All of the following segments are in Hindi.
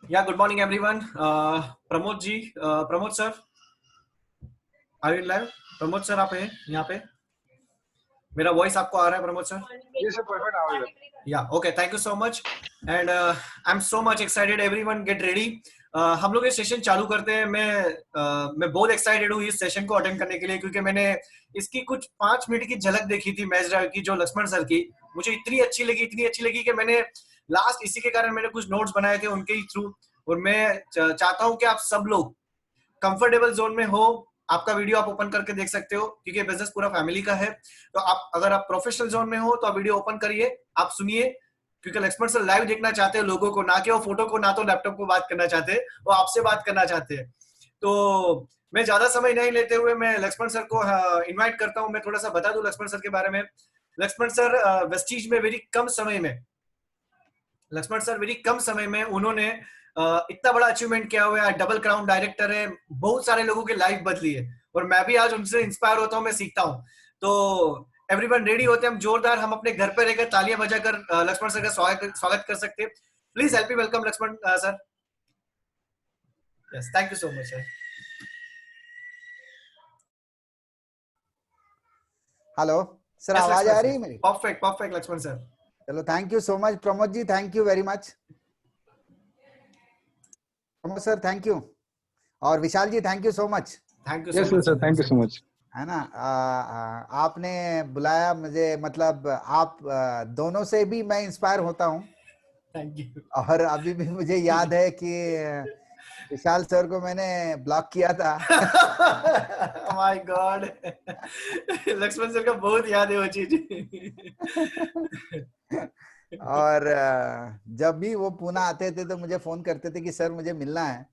Yeah, good morning everyone. Pramod ji, Pramod sir, are you live? Pramod sir आप हैं यहाँ पे? मेरा वॉइस आपको आ रहा है Pramod sir? Yes, sir, perfect. Audible. Yeah, okay. Thank you so much. And I'm so much excited. Everyone get ready. हम लोग ये सेशन चालू करते हैं. मैं बहुत एक्साइटेड हूँ इस सेशन को अटेंड करने के लिए, क्योंकि मैंने इसकी कुछ 5 मिनट की झलक देखी थी मैच ड्राइव की, जो लक्ष्मण सर की. मुझे इतनी अच्छी लगी कि मैंने लास्ट इसी के कारण मैंने कुछ नोट्स बनाए थे उनके ही थ्रू. और मैं चाहता हूँ कि आप सब लोग कंफर्टेबल जोन में हो. आपका वीडियो आप ओपन करके देख सकते हो, क्योंकि बिजनेस पूरा फैमिली का है. तो आप अगर आप प्रोफेशनल जोन में हो तो आप वीडियो ओपन करिए, आप सुनिए, क्योंकि लक्ष्मण सर लाइव देखना चाहते हैं लोगों को, ना कि वो फोटो को, ना तो लैपटॉप को बात करना चाहते हैं, वो आपसे बात करना चाहते हैं. तो मैं ज्यादा समय नहीं लेते हुए मैं लक्ष्मण सर को इनवाइट करता हूं. मैं थोड़ा सा बता दूं लक्ष्मण सर के बारे में. लक्ष्मण सर वेस्टीज में लक्ष्मण सर वेरी कम समय में उन्होंने इतना बड़ा अचीवमेंट किया हुआ है. डबल क्राउन डायरेक्टर है, बहुत सारे लोगों की लाइफ बदली है, और मैं भी आज उनसे इंस्पायर होता हूँ, मैं सीखता हूँ. तो एवरीवन रेडी होते हैं हम जोरदार, हम अपने घर पे रहकर तालियां बजाकर लक्ष्मण सर का स्वागत कर सकते हैं. Please help me welcome Laxman sir. Yes, thank you so much sir. Hello sir, आवाज आ रही है मेरी? Perfect perfect Laxman sir. चलो, thank you so much Pramod ji, thank you very much. Pramod sir thank you, और Vishal ji thank you so much. Thank you Yes, sir, thank you so much. है ना, आपने बुलाया मुझे, मतलब आप दोनों से भी मैं इंस्पायर होता हूँ. Thank you. और अभी भी मुझे याद है कि विशाल सर को मैंने ब्लॉक किया था. माय गॉड, लक्ष्मण सर का बहुत याद है वो चीज. और जब भी वो पुणे आते थे तो मुझे फोन करते थे कि सर मुझे मिलना है.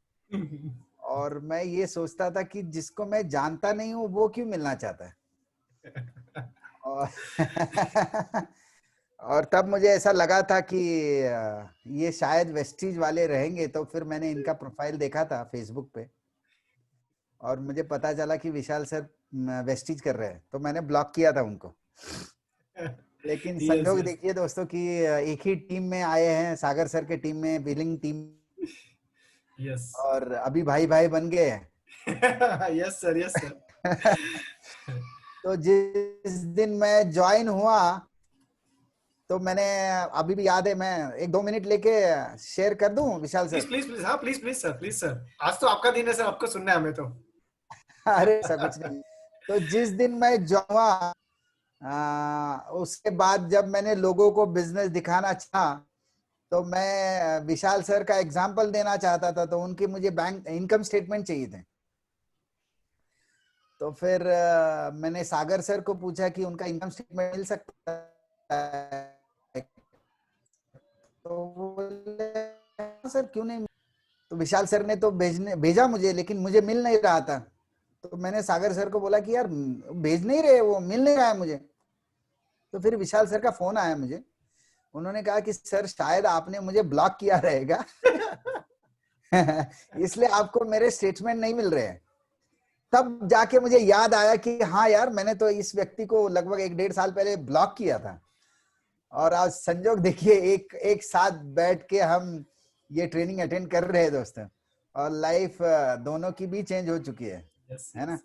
और मैं ये सोचता था कि जिसको मैं जानता नहीं हूँ वो क्यों मिलना चाहता है. और तब मुझे ऐसा लगा था कि ये शायद वेस्टीज वाले रहेंगे, तो फिर मैंने इनका प्रोफाइल देखा था फेसबुक पे, और मुझे पता चला कि विशाल सर वेस्टीज कर रहे हैं, तो मैंने ब्लॉक किया था उनको. लेकिन संजोग देखिए दोस्तों कि एक ही टीम में आए हैं, सागर सर के टीम में, बिलिंग टीम. यस. और अभी भाई भाई बन गए हैं. Yes sir, yes sir. तो जिस दिन मैं ज्वाइन हुआ तो मैंने, अभी भी याद है, मैं 1-2 मिनट लेके शेयर कर दूं विशाल सर? प्लीज प्लीज, हाँ please please sir, please sir. आज तो आपका दिन है सर, आपको सुनना है हमें तो. अरे ऐसा कुछ नहीं. तो जिस दिन मैं ज्वाइन हुआ, उसके बाद जब मैंने लोगों को बिजनेस दिखाना चाहा, तो मैं विशाल सर का एग्जांपल देना चाहता था, तो उनकी मुझे बैंक इनकम स्टेटमेंट चाहिए थे. तो फिर मैंने सागर सर को पूछा कि उनका इनकम स्टेटमेंट मिल सकता है. तो बोले सर क्यों नहीं. तो विशाल सर ने तो भेजा मुझे, लेकिन मुझे मिल नहीं रहा था. तो मैंने सागर सर को बोला कि यार भेज नहीं रहे, वो मिल नहीं रहा है मुझे. तो फिर विशाल सर का फोन आया मुझे. उन्होंने कहा कि सर शायद आपने मुझे ब्लॉक किया रहेगा इसलिए आपको मेरे स्टेटमेंट नहीं मिल रहे हैं. तब जाके मुझे याद आया कि हाँ यार, मैंने तो इस व्यक्ति को लगभग 1-1.5 साल पहले ब्लॉक किया था. और आज संजोग देखिए, एक साथ बैठ के हम ये ट्रेनिंग अटेंड कर रहे हैं दोस्तों, और लाइफ दोनों की भी चेंज हो चुकी है. है ना?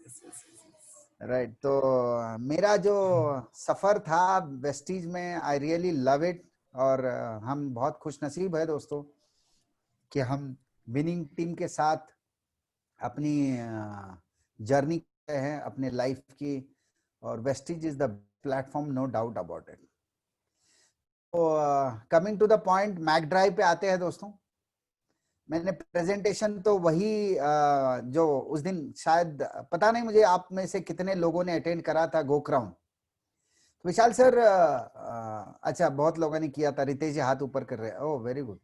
राइट. तो मेरा जो सफर था वेस्टीज में, आई रियली लव इट. और हम बहुत खुश नसीब है दोस्तों कि हम विनिंग टीम के साथ अपनी जर्नी कर रहे हैं अपने लाइफ की. और Vestige is the platform, no doubt about it. तो coming to the point, Mac drive पे आते हैं दोस्तों. मैंने प्रेजेंटेशन तो वही जो उस दिन, शायद पता नहीं मुझे आप में से कितने लोगों ने अटेंड करा था, गो क्राउन. तो विशाल सर, अच्छा बहुत लोगों ने किया था. रितेश जी हाथ ऊपर कर रहे हैं. Oh very good.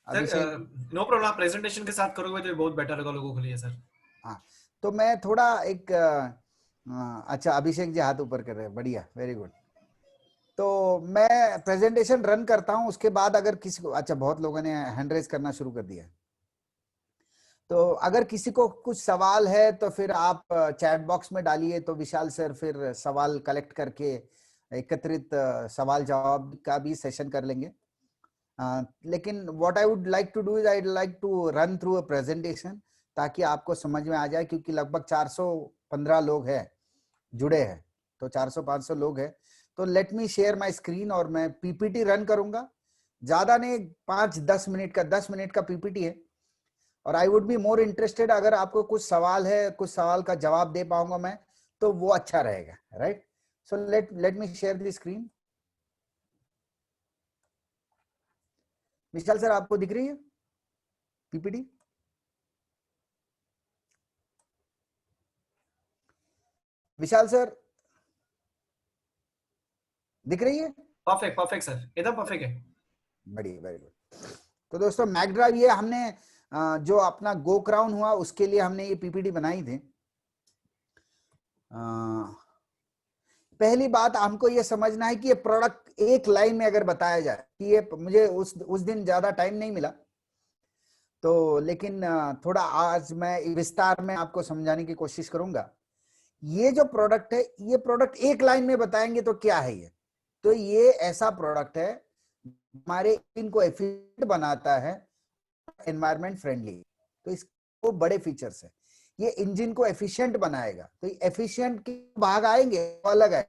Sir no problem, आप प्रेजेंटेशन के साथ करोगे तो बहुत बेटर होगा लोगों के लिए सर. हाँ, तो मैं थोड़ा एक अच्छा, अभिषेक जी हाथ ऊपर कर रहे हैं, बढ़िया, वेरी गुड. तो मैं प्रेजेंटेशन रन करता हूं, उसके बाद अगर किसी को, अच्छा बहुत लोगों ने हैंड रेज करना शुरू कर दिया. तो अगर किसी को कुछ सवाल है तो फिर आप चैट बॉक्स में डालिए, तो विशाल सर फिर सवाल कलेक्ट करके एकत्रित सवाल जवाब का भी सेशन कर लेंगे. लेकिन what I would like to do is I like to run through a presentation, ताकि आपको समझ में आ जाए, क्योंकि लगभग 415 लोग हैं जुड़े हैं, तो 400-500 लोग हैं। तो let me share my screen और मैं पीपीटी रन करूंगा, ज्यादा नहीं, 5-10 मिनट का, 10 मिनट का पीपीटी है। और I would be more interested, अगर आपको कुछ सवाल है, कुछ सवाल का जवाब दे पाऊंगा मैं, तो वो अच्छा रहेगा, right? So let me share the screen. Vishal sir, आपको दिख रही है पीपीटी? विशाल सर, दिख रही है? परफेक्ट परफेक्ट सर, एकदम परफेक्ट है। बढ़िया, वेरी गुड। तो दोस्तों, मैक ड्राइव, ये हमने जो अपना गो क्राउन हुआ उसके लिए हमने ये पीपीटी बनाई थी। पहली बात हमको ये समझना है कि ये प्रोडक्ट एक लाइन में अगर बताया जाए, कि ये मुझे उस दिन ज्यादा टाइम नहीं मिला, तो लेकिन थोड़ा आज मैं विस्तार में आपको समझाने की कोशिश करूंगा। ये जो प्रोडक्ट है, ये प्रोडक्ट एक लाइन में बताएंगे तो क्या है ये? तो ये ऐसा प्रोडक्ट है हमारे इंजन को एफिशिएंट बनाता है, एनवायरमेंट फ्रेंडली। तो इसको बड़े फीचर्स है, ये इंजन को एफिशिएंट बनाएगा। तो एफिशिएंट के भाग आएंगे वो अलग है,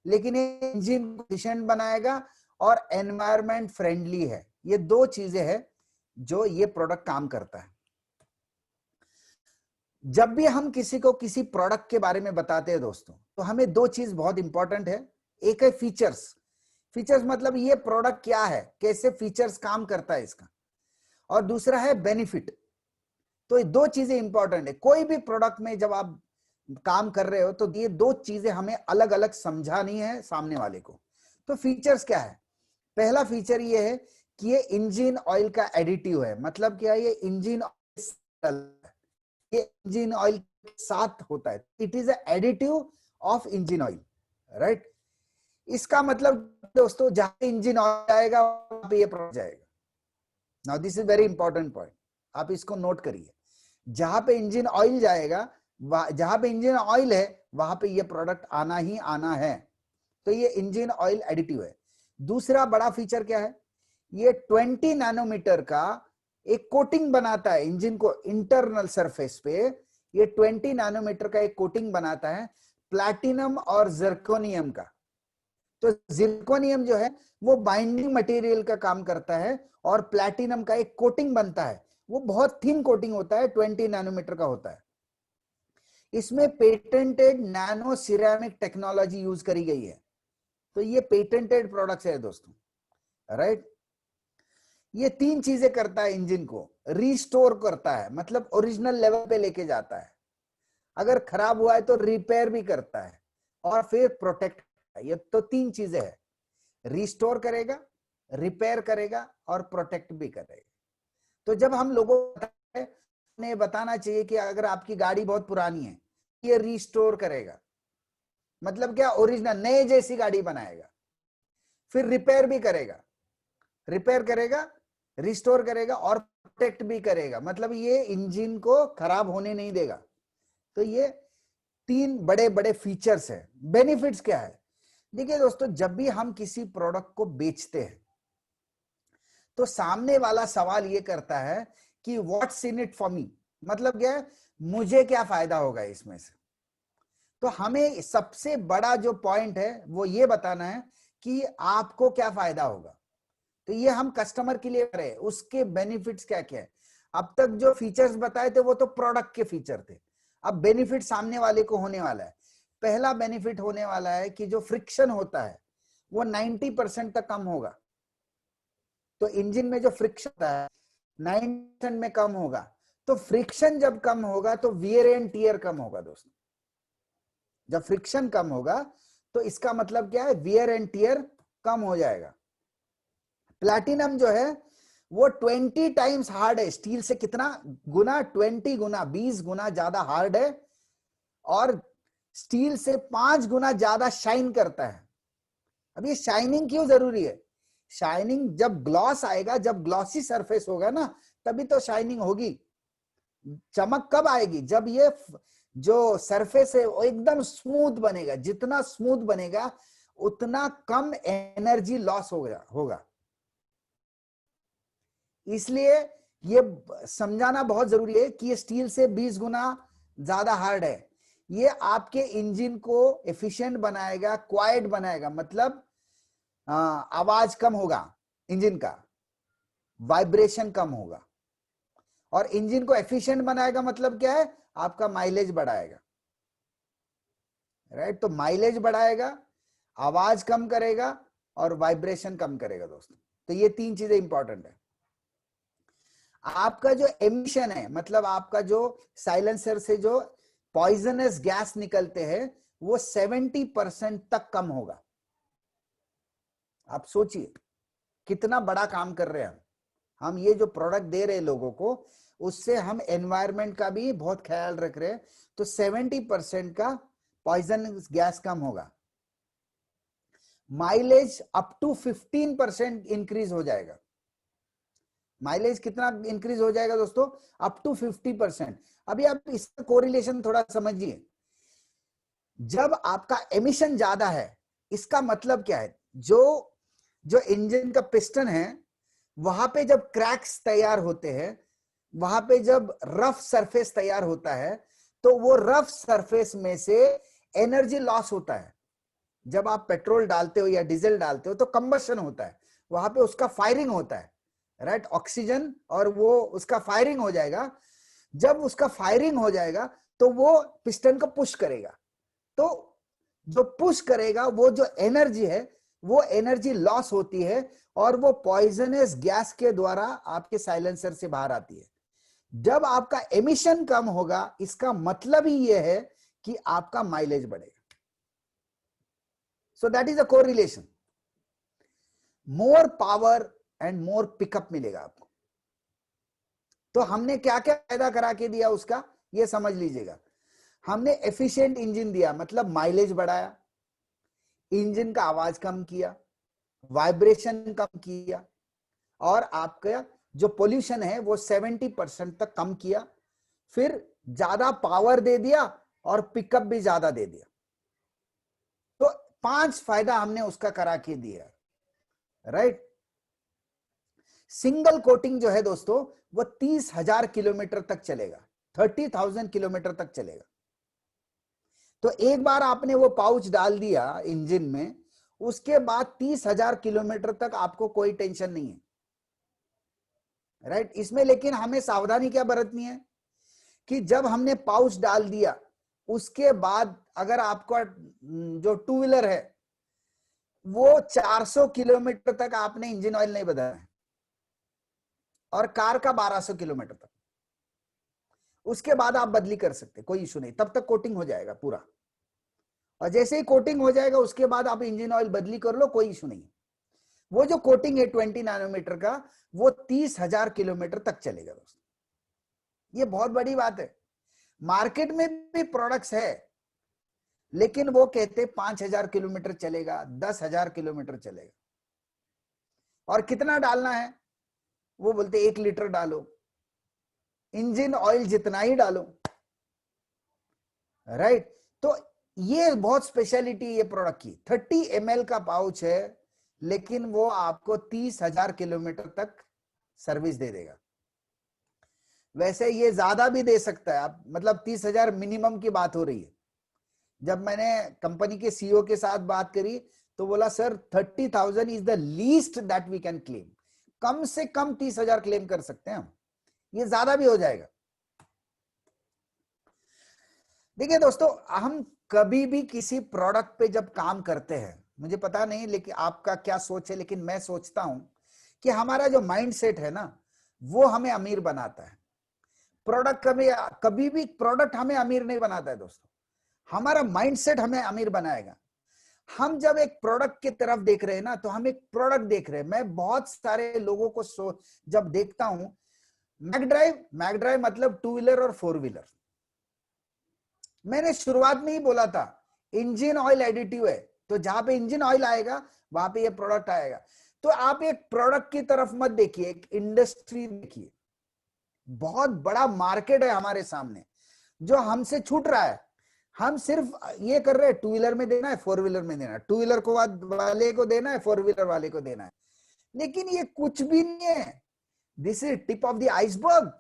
लेकिन ये इंजन को एफिशिएंट बनाएगा और एनवायरमेंट फ्रेंडली है। ये दो चीजें हैं जो ये प्रोडक्ट काम करता है। जब भी हम किसी को किसी प्रोडक्ट के बारे में बताते हैं दोस्तों, तो हमें दो चीज बहुत इंपॉर्टेंट है। एक है फीचर्स। फीचर्स मतलब ये प्रोडक्ट क्या है, कैसे फीचर्स काम करता है इसका। और दूसरा है बेनिफिट। तो ये दो चीजें इंपॉर्टेंट है। कोई भी प्रोडक्ट में जब आप काम कर रहे हो, तो ये दो चीजें हमें अलग अलग समझानी है सामने वाले को। तो फीचर्स क्या है? पहला फीचर ये है कि ये इंजन ऑयल का एडिटिव है। मतलब क्या है? ये इंजन ये इंजन ऑयल के साथ होता है। It is additive of engine oil, right? इसका मतलब दोस्तों, जहां इंजन ऑयल आएगा वहां पे ये प्रोडक्ट जाएगा। Now this is very important point, आप इसको नोट करिए। जहां पे इंजन ऑयल जाएगा, जहां पे इंजन ऑयल है, वहां पे ये प्रोडक्ट आना ही आना है। तो ये इंजन ऑयल एडिटिव है। दूसरा बड़ा फीचर क्या है? ये 20 नैनोमीटर का एक कोटिंग बनाता है इंजन को इंटरनल सरफेस पे। ये 20 नैनोमीटर का एक कोटिंग बनाता है प्लैटिनम और जिरकोनियम का। तो जिरकोनियम जो है वो बाइंडिंग मटेरियल का काम करता है, और प्लैटिनम का एक कोटिंग बनता है, वो बहुत थिन कोटिंग होता है, 20 नैनोमीटर का होता है। इसमें patented nano ceramic technology use करी गई है। तो ये पेटेंटेड प्रोडक्ट्स है दोस्तों, राइट? ये तीन चीजें करता है इंजन को। रिस्टोर करता है, मतलब ओरिजिनल लेवल पे लेके जाता है। अगर खराब हुआ है तो रिपेयर भी करता है, और फिर प्रोटेक्ट। ये तो तीन चीजें है, रिस्टोर करेगा, रिपेयर करेगा और प्रोटेक्ट भी करेगा। तो जब हम लोगों को बताना चाहिए कि अगर आपकी गाड़ी बहुत पुरानी है, ये रिस्टोर करेगा, मतलब क्या? ओरिजिनल नए जैसी गाड़ी बनाएगा। फिर रिपेयर भी करेगा, रिपेयर करेगा, रिस्टोर करेगा और प्रोटेक्ट भी करेगा, मतलब ये इंजन को खराब होने नहीं देगा। तो ये तीन बड़े बड़े फीचर्स है। बेनिफिट्स क्या है? देखिए दोस्तों, जब भी हम किसी प्रोडक्ट को बेचते हैं, तो सामने वाला सवाल ये करता है कि what's in it for me, मतलब क्या है, मुझे क्या फायदा होगा इसमें से। तो हमें सबसे बड़ा जो पॉइंट है वो ये बताना है कि आपको क्या फायदा होगा। तो ये हम कस्टमर के लिए करें, उसके बेनिफिट्स क्या क्या है। अब तक जो फीचर्स बताए थे वो तो प्रोडक्ट के फीचर थे। अब बेनिफिट सामने वाले को होने वाला है। पहला बेनिफिट होने वाला है कि जो फ्रिक्शन होता है वो 90% तक कम होगा। तो इंजन में जो फ्रिक्शन होता है 90% में कम होगा। तो फ्रिक्शन जब कम होगा तो वियर एंड टियर कम होगा दोस्तों। जब फ्रिक्शन कम होगा तो इसका मतलब क्या है? वियर एंड टियर कम हो जाएगा। प्लैटिनम जो है वो 20 टाइम्स हार्ड है स्टील से। कितना गुना? 20 गुना, 20 गुना ज्यादा हार्ड है, और स्टील से 5 गुना ज्यादा शाइन करता है। अब ये शाइनिंग क्यों जरूरी है? शाइनिंग जब ग्लॉस आएगा, जब ग्लॉसी सरफेस होगा ना, तभी तो शाइनिंग होगी। चमक कब आएगी? जब ये जो सरफेस है वो एकदम स्मूथ बनेगा। जितना स्मूथ बनेगा उतना कम एनर्जी लॉस होगा। इसलिए ये समझाना बहुत जरूरी है कि ये स्टील से 20 गुना ज्यादा हार्ड है। ये आपके इंजन को एफिशिएंट बनाएगा, क्वाइट बनाएगा, मतलब आवाज कम होगा, इंजन का वाइब्रेशन कम होगा। और इंजन को एफिशिएंट बनाएगा मतलब क्या है, आपका माइलेज बढ़ाएगा, राइट। तो माइलेज बढ़ाएगा, आवाज कम करेगा और वाइब्रेशन कम करेगा दोस्तों। तो ये 3 चीजें इंपॉर्टेंट है। आपका जो एमिशन है, मतलब आपका जो साइलेंसर से जो पॉइजनस गैस निकलते हैं, वो 70% तक कम होगा। आप सोचिए कितना बड़ा काम कर रहे हैं हम ये जो प्रोडक्ट दे रहे हैं लोगों को, उससे हम एनवायरनमेंट का भी बहुत ख्याल रख रहे हैं। तो 70% का पॉइजन गैस कम होगा। माइलेज अप टू 15% इंक्रीज हो जाएगा। माइलेज कितना इंक्रीज हो जाएगा दोस्तों, अप टू 50%। अभी आप इसका कोरिलेशन थोड़ा समझिए। जब आपका एमिशन ज्यादा है, इसका मतलब क्या है, जो इंजन का पिस्टन है वहां पे जब क्रैक्स तैयार होते हैं, वहां पे जब रफ सरफेस तैयार होता है, तो वो रफ सरफेस में से एनर्जी लॉस होता है। जब आप पेट्रोल डालते हो या डीजल डालते हो तो कंबशन होता है, वहां पे उसका फायरिंग होता है, राइट, ऑक्सीजन, और वो उसका फायरिंग हो जाएगा। जब उसका फायरिंग हो जाएगा तो वो पिस्टन को पुश करेगा। तो जो पुश करेगा वो जो एनर्जी है, वो एनर्जी लॉस होती है और वो पॉइजनस गैस के द्वारा आपके साइलेंसर से बाहर आती है। जब आपका एमिशन कम होगा, इसका मतलब ही यह है कि आपका माइलेज बढ़ेगा। So that is a correlation. More power and more pickup मिलेगा आपको। तो हमने क्या क्या फायदा करा के दिया उसका, ये समझ लीजिएगा। हमने एफिशिएंट इंजन दिया, मतलब माइलेज बढ़ाया, इंजन का आवाज कम किया, वाइब्रेशन कम किया, और आपका जो पोल्यूशन है वो 70% तक कम किया। फिर ज्यादा पावर दे दिया और पिकअप भी ज्यादा दे दिया। तो 5 फायदा हमने उसका करा के दिया, राइट। सिंगल कोटिंग जो है दोस्तों, वो 30,000 किलोमीटर तक चलेगा, 30,000 किलोमीटर तक चलेगा। तो एक बार आपने वो पाउच डाल दिया इंजन में, उसके बाद 30,000 किलोमीटर तक आपको कोई टेंशन नहीं है, राइट। इसमें लेकिन हमें सावधानी क्या बरतनी है कि जब हमने पाउच डाल दिया, उसके बाद अगर आपका जो 2 व्हीलर है वो 400 किलोमीटर तक आपने इंजन ऑयल नहीं बदलना है, और कार का 1200 किलोमीटर तक। उसके बाद आप बदली कर सकते, कोई इशू नहीं, तब तक कोटिंग हो जाएगा पूरा। और जैसे ही कोटिंग हो जाएगा उसके बाद आप इंजन ऑयल बदली कर लो, कोई इशू नहीं। वो जो कोटिंग है 20 नैनोमीटर का, वो 30,000 किलोमीटर तक चलेगा दोस्तों। ये बहुत बड़ी बात है। मार्केट में भी प्रोडक्ट्स है, लेकिन वो कहते 5,000 किलोमीटर चलेगा, 10,000 किलोमीटर चलेगा। और कितना डालना है, वो बोलते 1 लीटर डालो, इंजन ऑयल जितना ही डालो, राइट। तो ये बहुत स्पेशलिटी ये प्रोडक्ट की। 30 ml का पाउच है, लेकिन वो आपको 30,000 किलोमीटर तक सर्विस दे देगा। वैसे ये ज्यादा भी दे सकता है आप, मतलब 30,000 मिनिमम की बात हो रही है। जब मैंने कंपनी के सीईओ के साथ बात करी तो बोला sir 30,000 is the least that we can claim. कम से कम 30,000 क्लेम कर सकते हैं हम, ये ज्यादा भी हो जाएगा। देखिए दोस्तों, हम कभी भी किसी प्रोडक्ट पे जब काम करते हैं, मुझे पता नहीं लेकिन आपका क्या सोच है, लेकिन मैं सोचता हूं कि हमारा जो माइंड सेट है ना, वो हमें अमीर बनाता है। प्रोडक्ट कभी भी प्रोडक्ट हमें अमीर नहीं बनाता है दोस्तों, हमारा माइंडसेट हमें अमीर बनाएगा। हम जब एक प्रोडक्ट की तरफ देख रहे हैं ना, तो हम एक प्रोडक्ट देख रहे हैं। मैं बहुत सारे लोगों को जब देखता हूं, मैक ड्राइव मतलब 2 व्हीलर और 4 व्हीलर। मैंने शुरुआत में ही बोला था इंजन ऑयल एडिटिव है, तो जहां पे इंजन ऑयल आएगा वहां पे ये प्रोडक्ट आएगा। तो आप एक प्रोडक्ट की तरफ मत देखिए, एक इंडस्ट्री देखिए। बहुत बड़ा मार्केट है हमारे सामने जो हमसे छूट रहा है। हम सिर्फ ये कर रहे हैं 2 व्हीलर में देना है, 4 व्हीलर में देना है, 2 व्हीलर वाले को देना है, 4 व्हीलर वाले को देना है, लेकिन ये कुछ भी नहीं है। This is tip of the iceberg.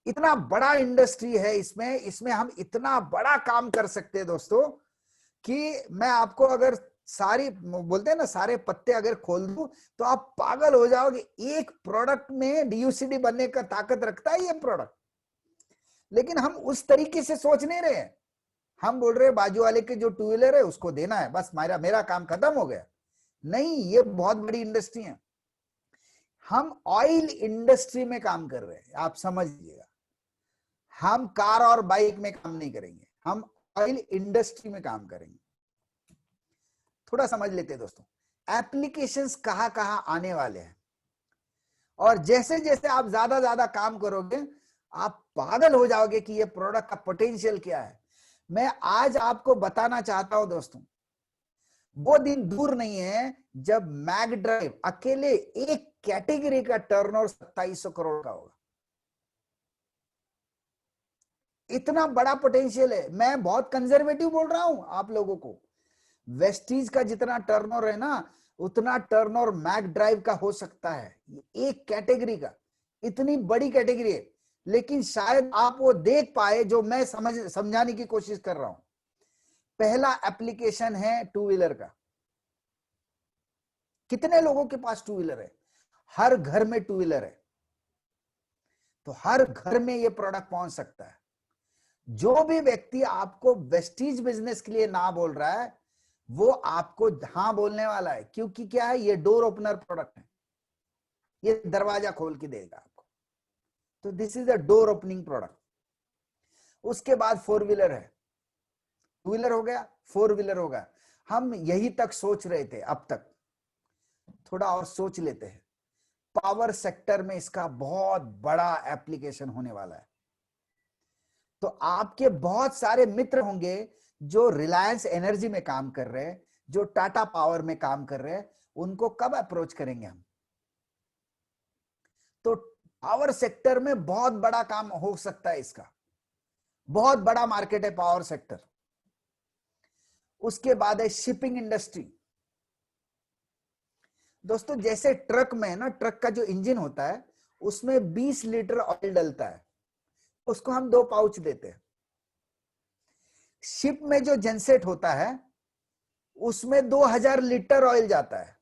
इतना बड़ा इंडस्ट्री है इसमें हम इतना बड़ा काम कर सकते हैं दोस्तों कि मैं आपको अगर सारी बोलते हैं ना सारे पत्ते अगर खोल दूं तो आप पागल हो जाओगे। एक प्रोडक्ट में डीयूसीडी बनने का ताकत रखता है ये प्रोडक्ट, लेकिन हम उस तरीके से सोच नहीं रहे हैं। हम बोल रहे हैं बाजू वाले के जो टू व्हीलर है उसको देना है, बस मेरा काम खत्म हो गया। नहीं, ये बहुत बड़ी इंडस्ट्री है। हम ऑयल इंडस्ट्री में काम कर रहे हैं, आप समझ लीजिएगा। हम कार और बाइक में काम नहीं करेंगे, हम ऑयल इंडस्ट्री में काम करेंगे। थोड़ा समझ लेते हैं दोस्तों, एप्लीकेशंस कहां कहां आने वाले हैं, और जैसे जैसे आप ज्यादा काम करोगे आप पागल हो जाओगे कि ये प्रोडक्ट का पोटेंशियल क्या है। मैं आज आपको बताना चाहता हूं दोस्तों, वो दिन दूर नहीं है जब मैग ड्राइव अकेले एक कैटेगरी का टर्नओवर 2700 करोड़ का होगा। इतना बड़ा पोटेंशियल है। मैं बहुत कंजर्वेटिव बोल रहा हूं आप लोगों को। वेस्टीज का जितना टर्नओवर है ना, उतना टर्नओवर मैग ड्राइव का हो सकता है, एक कैटेगरी का। इतनी बड़ी कैटेगरी है, लेकिन शायद आप वो देख पाए जो मैं समझाने की कोशिश कर रहा हूं। पहला एप्लीकेशन है टू व्हीलर का। कितने लोगों के पास टू व्हीलर है? हर घर में टू व्हीलर है, तो हर घर में ये प्रोडक्ट पहुंच सकता है। जो भी व्यक्ति आपको वेस्टीज बिजनेस के लिए ना बोल रहा है, वो आपको हाँ बोलने वाला है, क्योंकि क्या है, ये डोर ओपनर प्रोडक्ट है, ये दरवाजा खोल के देगा आपको। तो this is a door opening product. उसके बाद फोर व्हीलर है। टू व्हीलर हो गया, फोर व्हीलर हो गया। हम यही तक सोच रहे थे अब तक, थोड़ा और सोच लेते हैं। पावर सेक्टर में इसका बहुत बड़ा एप्लीकेशन होने वाला है। तो आपके बहुत सारे मित्र होंगे जो रिलायंस एनर्जी में काम कर रहे हैं, जो टाटा पावर में काम कर रहे हैं, उनको कब अप्रोच करेंगे हम? तो पावर सेक्टर में बहुत बड़ा काम हो सकता है इसका, बहुत बड़ा मार्केट है पावर सेक्टर। उसके बाद है शिपिंग इंडस्ट्री। दोस्तों जैसे ट्रक में है ना, ट्रक का जो इंजन होता है उसमें 20 लीटर ऑयल डलता है, उसको हम 2 पाउच देते हैं। शिप में जो जेनसेट होता है उसमें 2000 लीटर ऑयल जाता है।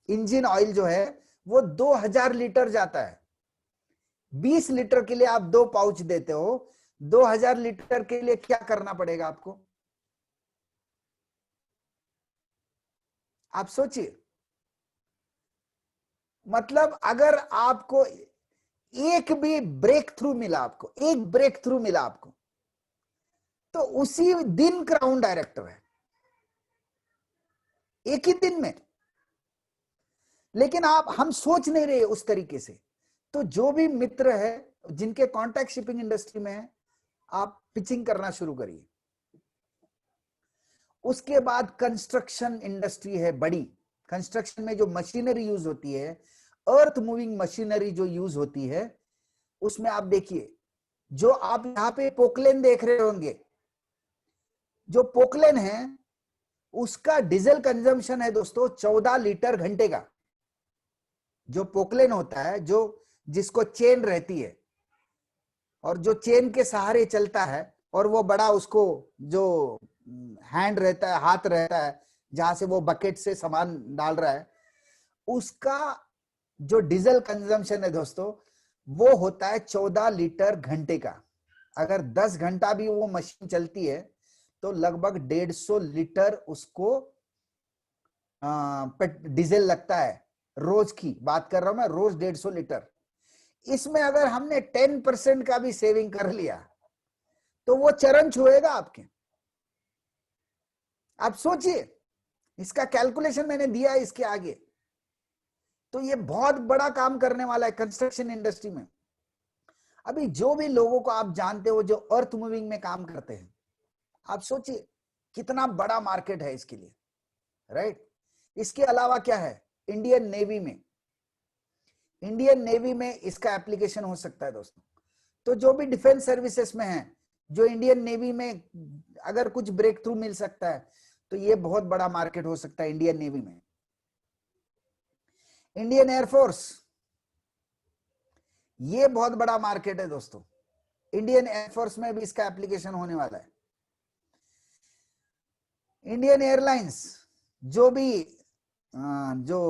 इंजन ऑयल जो है वो 2000 लीटर जाता है। 20 लीटर के लिए आप 2 पाउच देते हो, 2000 लीटर के लिए क्या करना पड़ेगा आपको? आप सोचिए। मतलब अगर आपको एक भी ब्रेक थ्रू मिला, आपको एक ब्रेक थ्रू मिला आपको, तो उसी दिन क्राउन डायरेक्टर है, एक ही दिन में। लेकिन हम सोच नहीं रहे उस तरीके से। तो जो भी मित्र है जिनके कॉन्टैक्ट शिपिंग इंडस्ट्री में है, आप पिचिंग करना शुरू करिए। उसके बाद कंस्ट्रक्शन इंडस्ट्री है बड़ी। कंस्ट्रक्शन में जो मशीनरी यूज होती है, अर्थ मूविंग मशीनरी जो यूज होती है, उसमें आप देखिए, जो आप यहां पे पोकलेन देख रहे होंगे, जो पोकलेन है उसका डीजल कंजम्पशन है दोस्तों 14 लीटर घंटे का। जो पोकलेन होता है, जो जिसको चेन रहती है और जो चेन के सहारे चलता है, और वो बड़ा उसको जो हैंड रहता है, हाथ रहता है, जहां से वो बकेट से सामान डाल रहा है, उसका जो डीजल कंजम्पशन है दोस्तों वो होता है 14 लीटर घंटे का। अगर 10 घंटा भी वो मशीन चलती है तो लगभग 150 लीटर उसको डीजल लगता है। रोज की बात कर रहा हूं मैं, रोज 150 लीटर। इसमें अगर हमने 10% का भी सेविंग कर लिया तो वो चरण छुएगा आपके। आप सोचिए, इसका कैलकुलेशन मैंने दिया है इसके आगे। तो ये बहुत बड़ा काम करने वाला है कंस्ट्रक्शन इंडस्ट्री में। अभी जो भी लोगों को आप जानते हो जो अर्थ मूविंग में काम करते हैं, आप सोचिए कितना बड़ा मार्केट है इसके लिए, राइट? इसके अलावा क्या है, इंडियन नेवी में, इंडियन नेवी में इसका एप्लीकेशन हो सकता है दोस्तों। तो जो भी डिफेंस सर्विसेज में है, जो इंडियन नेवी में अगर कुछ ब्रेक थ्रू मिल सकता है, तो ये बहुत बड़ा मार्केट हो सकता है इंडियन नेवी में। इंडियन एयरफोर्स, ये बहुत बड़ा मार्केट है दोस्तों। इंडियन एयरफोर्स में भी इसका एप्लीकेशन होने वाला है। इंडियन एयरलाइंस, जो भी जो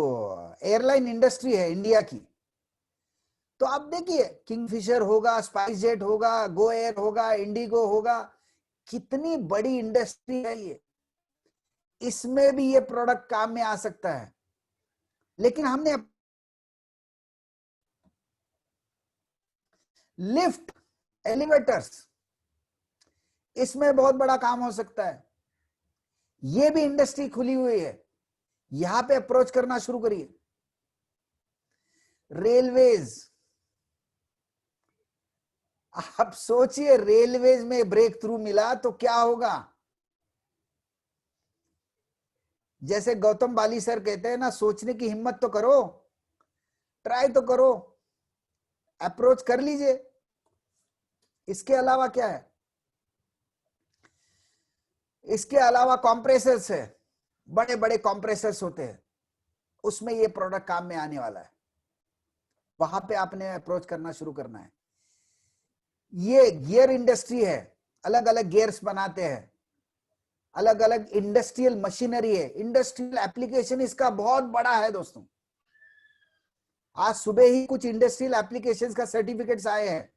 एयरलाइन इंडस्ट्री है इंडिया की, तो आप देखिए किंगफिशर होगा, स्पाइस जेट होगा, गो एयर होगा, इंडिगो होगा, कितनी बड़ी इंडस्ट्री है ये। इसमें भी ये प्रोडक्ट काम में आ सकता है। लेकिन हमने लिफ्ट, एलिवेटर्स, इसमें बहुत बड़ा काम हो सकता है। ये भी इंडस्ट्री खुली हुई है, यहां पे अप्रोच करना शुरू करिए। रेलवेज, आप सोचिए रेलवेज में ब्रेक थ्रू मिला तो क्या होगा। जैसे गौतम बाली सर कहते हैं ना, सोचने की हिम्मत तो करो, ट्राई तो करो, अप्रोच कर लीजिए। इसके अलावा क्या है? इसके अलावा कॉम्प्रेसर्स है, बड़े बड़े कॉम्प्रेसर्स होते हैं, उसमें ये प्रोडक्ट काम में आने वाला है। वहां पे आपने अप्रोच करना शुरू करना है। ये गियर इंडस्ट्री है, अलग अलग गियर्स बनाते हैं, अलग अलग इंडस्ट्रियल मशीनरी है, इंडस्ट्रियल एप्लीकेशन इसका बहुत बड़ा है दोस्तों। आज सुबह ही कुछ इंडस्ट्रियल एप्लीकेशंस का सर्टिफिकेट्स आए हैं,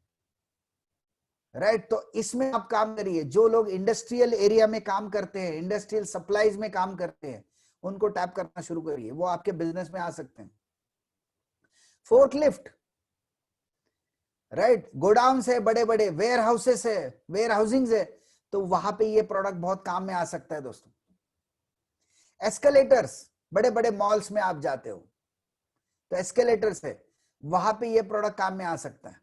राइट। तो इसमें आप काम करिए। जो लोग इंडस्ट्रियल एरिया में काम करते हैं, इंडस्ट्रियल सप्लाईज में काम करते हैं, उनको टैप करना शुरू करिए, वो आपके बिजनेस में आ सकते हैं। फोर्कलिफ्ट, राइट, गोडाउन है, बड़े बड़े वेयर हाउसेस है, वेयर हाउसिंग है, तो वहां पे ये प्रोडक्ट बहुत काम में आ सकता है दोस्तों। एस्केलेटर्स, बड़े बड़े मॉल्स में आप जाते हो तो एस्केलेटर्स है, वहां पे ये प्रोडक्ट काम में आ सकता है।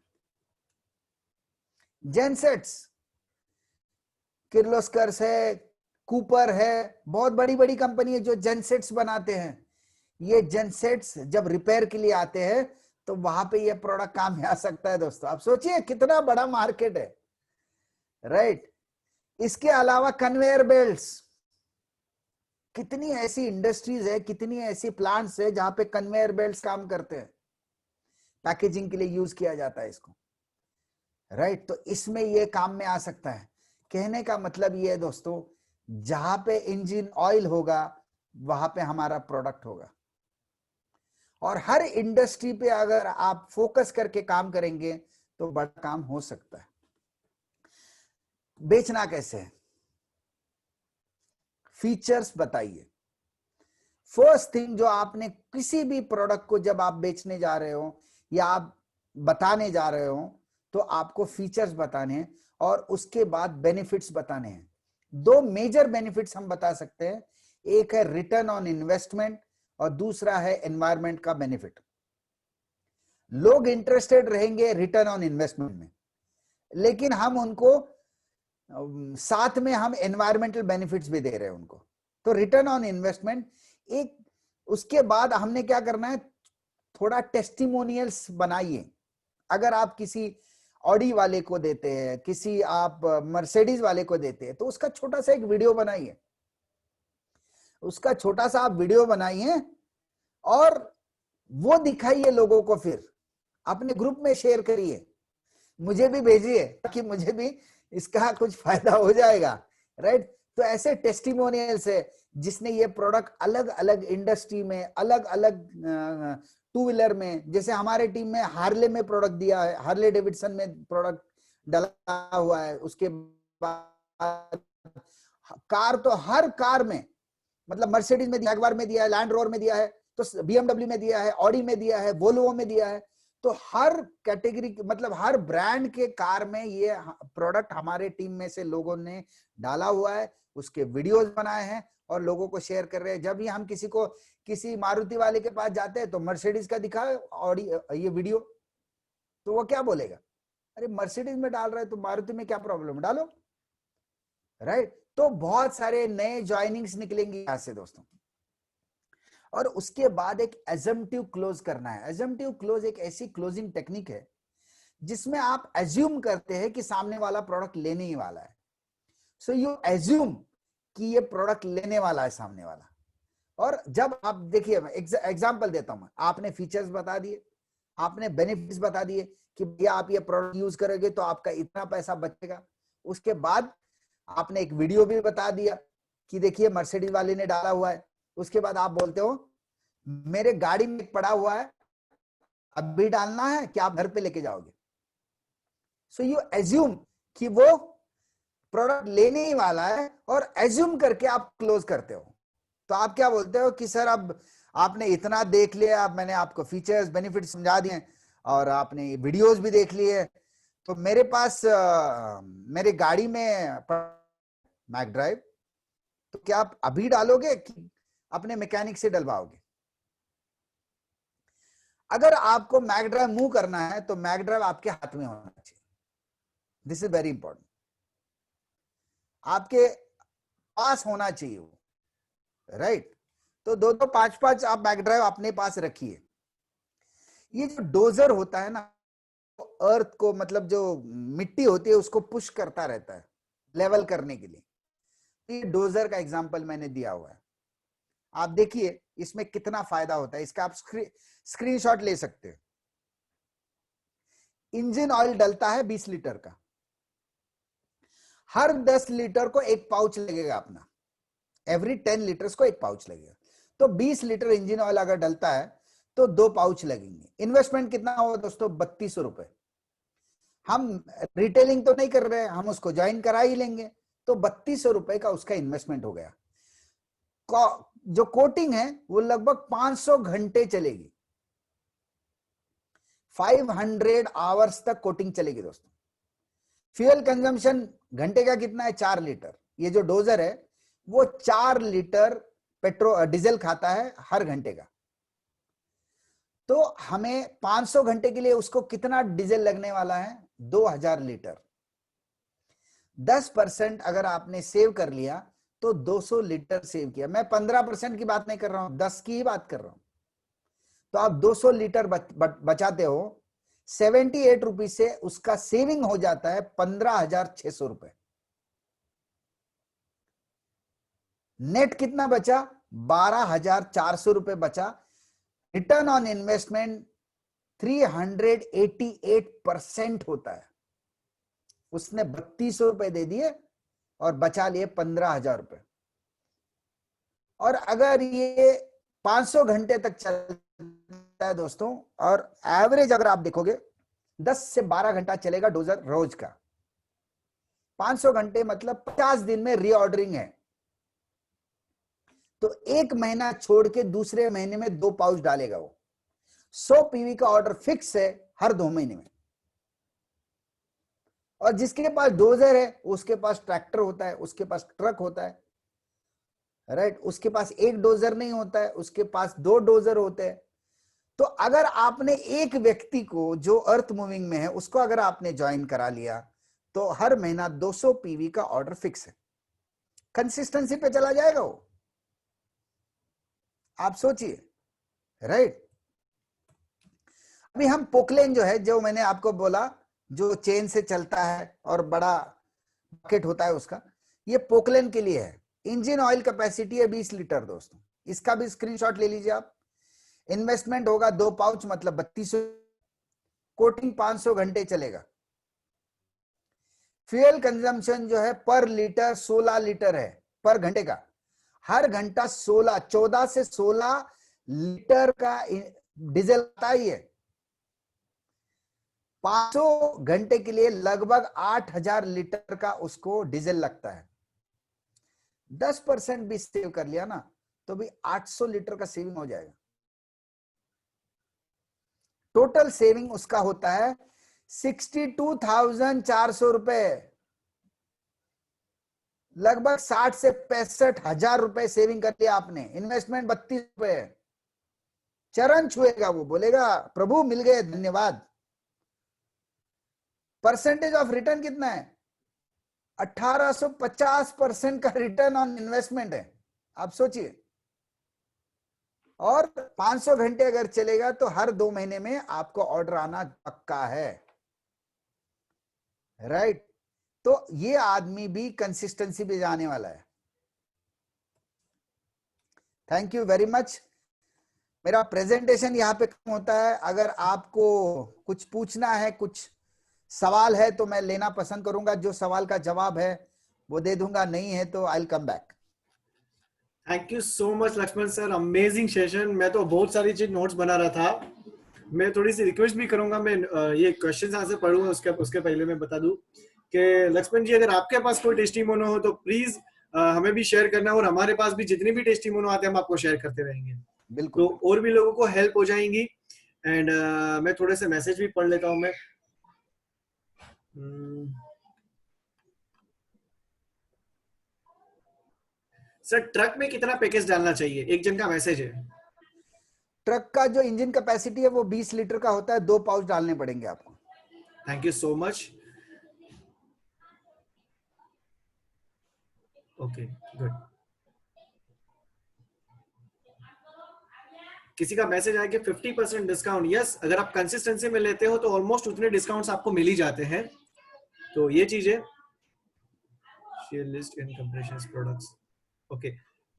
जेनसेट्स, किर्लोस्कर है, कूपर है, बहुत बड़ी बड़ी कंपनी है जो जेनसेट्स बनाते हैं। ये जेनसेट्स जब रिपेयर के लिए आते हैं तो वहां पे ये प्रोडक्ट काम में आ सकता है दोस्तों। आप सोचिए कितना बड़ा मार्केट है, राइट। इसके अलावा कन्वेयर बेल्ट्स, कितनी ऐसी इंडस्ट्रीज है, कितनी ऐसी प्लांट्स है जहां पे कन्वेयर बेल्ट्स काम करते हैं, पैकेजिंग के लिए यूज किया जाता है इसको, राइट। तो इसमें ये काम में आ सकता है। कहने का मतलब ये है दोस्तों, जहां पे इंजन ऑयल होगा वहां पे हमारा प्रोडक्ट होगा। और हर इंडस्ट्री पे अगर आप फोकस करके काम करेंगे तो बड़ा काम हो सकता है। बेचना कैसे है? फीचर्स बताइए। फर्स्ट थिंग, जो आपने किसी भी प्रोडक्ट को जब आप बेचने जा रहे हो या आप बताने जा रहे हो तो आपको फीचर्स बताने हैं और उसके बाद बेनिफिट्स बताने हैं। दो मेजर बेनिफिट्स हम बता सकते हैं, एक है रिटर्न ऑन इन्वेस्टमेंट और दूसरा है एनवायरमेंट का बेनिफिट। लोग इंटरेस्टेड रहेंगे रिटर्न ऑन इन्वेस्टमेंट में, लेकिन हम उनको साथ में हम एनवायरमेंटल बेनिफिट्स भी दे रहे हैं उनको। तो रिटर्न ऑन इन्वेस्टमेंट एक, उसके बाद हमने क्या करना है, थोड़ा टेस्टिमोनियल्स बनाइए। अगर आप किसी ऑडी वाले को देते हैं, किसी आप मर्सिडीज वाले को देते हैं, तो उसका छोटा सा एक वीडियो बनाइए, उसका छोटा सा आप वीडियो बनाइए और वो दिखाइए लोगों को, फिर अपने ग्रुप में शेयर करिए, मुझे भी भेजिए ताकि मुझे भी इसका कुछ फायदा हो जाएगा, राइट। तो ऐसे टेस्टिमोनियल्स है जिसने ये प्रोडक्ट अलग अलग इंडस्ट्री में, अलग अलग टू व्हीलर में, जैसे हमारे टीम में हार्ले में प्रोडक्ट दिया है, हार्ले डेविडसन में प्रोडक्ट डला हुआ है। उसके बाद कार, तो हर कार में, मतलब मर्सिडीज में, जैगवार में दिया है, लैंड रोवर में दिया है, तो बीएमडब्ल्यू में दिया है, ऑडी में दिया है, वोल्वो में दिया है। तो हर कैटेगरी, मतलब हर ब्रांड के कार में ये प्रोडक्ट हमारे टीम में से लोगों ने डाला हुआ है, उसके वीडियोस बनाए हैं और लोगों को शेयर कर रहे हैं। जब भी हम किसी मारुति वाले के पास जाते हैं तो मर्सिडीज का दिखा ऑडी ये वीडियो, तो वो क्या बोलेगा, अरे मर्सिडीज में डाल रहा है तो मारुति में क्या प्रॉब्लम, डालो, राइट। तो बहुत सारे नए ज्वाइनिंग्स निकलेंगे यहां से दोस्तों। और उसके बाद एक एजम्पटिव क्लोज करना है। एजम्पटिव क्लोज एक ऐसी क्लोजिंग टेक्निक है जिसमें आप एज्यूम करते हैं कि सामने वाला प्रोडक्ट लेने ही वाला है। सो यू एज्यूम कि ये प्रोडक्ट लेने वाला है सामने वाला, और जब आप देखिए, एग्जांपल देता हूं मैं, आपने फीचर्स बता दिए, आपने बेनिफिट्स बता दिए कि भैया आप ये प्रोडक्ट यूज करोगे तो आपका इतना पैसा बचेगा। उसके बाद आपने एक वीडियो भी बता दिया कि देखिए मर्सिडीज वाले ने डाला हुआ है। उसके बाद आप बोलते हो मेरे गाड़ी में पड़ा हुआ है, अभी डालना है कि आप घर पे लेके जाओगे। सो यू एज्यूम कि वो प्रोडक्ट लेने ही वाला है और एज्यूम करके आप क्लोज करते हो। तो आप क्या बोलते हो कि सर अब आपने इतना देख लिया, अब मैंने आपको फीचर्स बेनिफिट समझा दिए और आपने वीडियोस भी देख लिए, तो मेरे पास मेरे गाड़ी में मैक ड्राइव, तो क्या आप अभी डालोगे कि अपने मैकेनिक से डलवाओगे? अगर आपको मैक ड्राइव मूव करना है तो मैक ड्राइव आपके हाथ में होना चाहिए। दिस इज वेरी इंपॉर्टेंट, आपके पास होना चाहिए वो, राइट? तो दो दो पांच पांच आप मैक ड्राइव अपने पास रखिए। ये जो डोजर होता है ना, अर्थ को, मतलब जो मिट्टी होती है उसको पुश करता रहता है लेवल करने के लिए। ये डोजर का एग्जांपल मैंने दिया हुआ है, आप देखिए इसमें कितना फायदा होता है। इसका आप स्क्रीनशॉट ले सकते हो। इंजन ऑयल डलता है 20 लीटर का, हर 10 लीटर को एक पाउच लगेगा अपना, एवरी 10 लीटर्स को एक पाउच लगेगा। तो 20 लीटर इंजन ऑयल अगर डलता है तो 2 पाउच लगेंगे। इन्वेस्टमेंट कितना होगा दोस्तों? 3200 रुपए। हम रिटेलिंग तो नहीं कर रहे हैं, हम उसको ज्वाइन करा ही लेंगे, तो 3200 रुपए का उसका इन्वेस्टमेंट हो गया। जो कोटिंग है वो लगभग 500 घंटे चलेगी, 500 आवर्स तक कोटिंग चलेगी दोस्तों। फ्यूल कंजम्पशन घंटे का कितना है? 4 लीटर। ये जो डोजर है वो 4 लीटर पेट्रोल डीजल खाता है हर घंटे का। तो हमें 500 घंटे के लिए उसको कितना डीजल लगने वाला है? 2000 लीटर। 10% अगर आपने सेव कर लिया तो 200 लीटर सेव किया। मैं 15% की बात नहीं कर रहा हूं, 10 की ही बात कर रहा हूं। तो आप 200 लीटर बचाते हो। 78 रुपीज से उसका सेविंग हो जाता है 15,600 रुपए। नेट कितना बचा? 12,400 रुपए बचा। रिटर्न ऑन इन्वेस्टमेंट 388% होता है। उसने 3200 रुपए दे दिए और बचा लिए 15,000 रुपए। और अगर ये 500 घंटे तक चलता है दोस्तों, और एवरेज अगर आप देखोगे 10 से 12 घंटा चलेगा डोजर रोज का। 500 घंटे मतलब 50 दिन में रीऑर्डरिंग है, तो 1 महीना छोड़ के दूसरे महीने में 2 पाउच डालेगा वो। 100 पीवी का ऑर्डर फिक्स है हर 2 महीने में। और जिसके पास डोजर है उसके पास ट्रैक्टर होता है, उसके पास ट्रक होता है, राइट? उसके पास एक डोजर नहीं होता है, उसके पास 2 डोजर होते हैं। तो अगर आपने एक व्यक्ति को जो अर्थ मूविंग में है उसको अगर आपने ज्वाइन करा लिया तो हर महीना 200 पीवी का ऑर्डर फिक्स है, कंसिस्टेंसी पे चला जाएगा वो। आप सोचिए, राइट? अभी हम पोकलेन जो है, जो मैंने आपको बोला, जो चेन से चलता है और बड़ा बकेट होता है उसका, ये पोकलेन के लिए है। इंजन ऑयल कैपेसिटी है 20 लीटर दोस्तों, इसका भी स्क्रीनशॉट ले लीजिए आप। इन्वेस्टमेंट होगा 2 पाउच मतलब 3200। कोटिंग 500 घंटे चलेगा। फ्यूल कंजम्पशन जो है पर लीटर 16 लीटर है पर घंटे का। हर घंटा 14 से 16 लीटर का डीजल आता ही है। 500 घंटे के लिए लगभग 8000 लीटर का उसको डीजल लगता है। 10% भी सेव कर लिया ना तो भी 800 लीटर का सेविंग हो जाएगा। टोटल सेविंग उसका होता है 62,400 रुपए। लगभग 60 से 65,000 रुपए सेविंग कर लिया आपने। इन्वेस्टमेंट 32 रुपए। चरण छुएगा वो, बोलेगा प्रभु मिल गए, धन्यवाद। परसेंटेज ऑफ रिटर्न कितना है? 1850% का रिटर्न ऑन इन्वेस्टमेंट है। आप सोचिए। और 500 घंटे अगर चलेगा तो हर 2 महीने में आपको ऑर्डर आना पक्का है, राइट? तो ये आदमी भी कंसिस्टेंसी पे जाने वाला है। Thank you very much. मेरा प्रेजेंटेशन यहाँ पे खत्म होता है। अगर आपको कुछ पूछना है, कुछ सवाल है तो मैं लेना पसंद करूंगा। जो सवाल का जवाब है वो दे दूंगा, नहीं है तो I will come back. Thank you so much Lakshman sir, amazing session. मैं तो बहुत सारी चीज नोट्स बना रहा था। मैं थोड़ी सी रिक्वेस्ट भी करूंगा, मैं ये क्वेश्चन आंसर पढ़ूंगा, उसके पहले मैं बता दूं कि लक्ष्मण जी, अगर आपके पास कोई टेस्टिमोनो हो तो प्लीज हमें भी शेयर करना, और हमारे पास भी जितने भी टेस्टिमोनो आते हैं हम आपको शेयर करते रहेंगे, बिल्कुल, तो और भी लोगों को हेल्प हो जाएंगी। एंड मैं थोड़े से मैसेज भी पढ़ लेता हूं मैं। सर, ट्रक में कितना पैकेज डालना चाहिए? एक जन का मैसेज है। ट्रक का जो इंजन कैपेसिटी है वो 20 लीटर का होता है, 2 पाउच डालने पड़ेंगे आपको। Thank you so much. Okay, good. किसी का मैसेज आया कि 50% डिस्काउंट। यस, अगर आप कंसिस्टेंसी में लेते हो तो ऑलमोस्ट उतने डिस्काउंट्स आपको मिल ही जाते हैं, तो ये चीज है। Share list and compressions products. Okay,